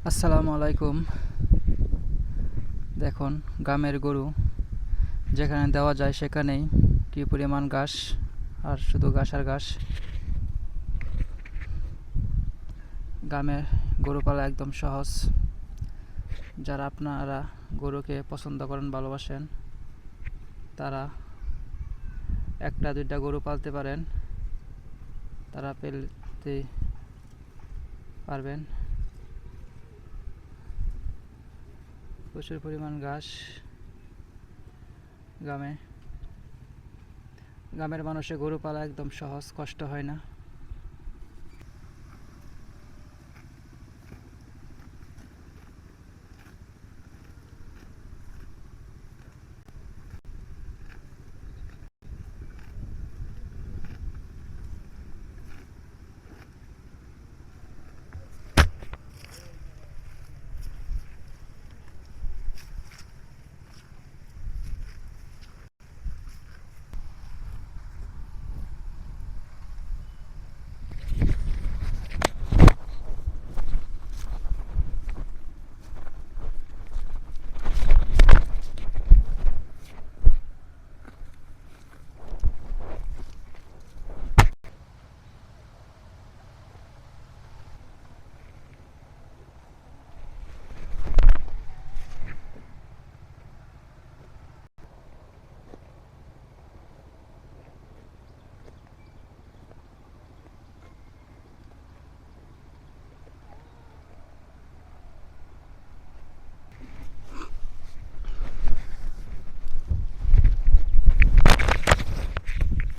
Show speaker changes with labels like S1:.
S1: আসসালামু আলাইকুম। দেখুন, গ্রামের গরু যেখানে দেওয়া যায় সেখানেই কি পরিমাণ ঘাস, আর শুধু ঘাস আর ঘাস। গ্রামে গরু পালা একদম সহজ। যারা আপনারা গরুকে পছন্দ করেন, ভালোবাসেন, তারা একটা দুইটা গরু পালতে পারেন, তারা পেলতে পারবেন। প্রচুর পরিমাণ ঘাস গ্রামে। গ্রামের মানুষের গরু পালা একদম সহজ, কষ্ট হয় না।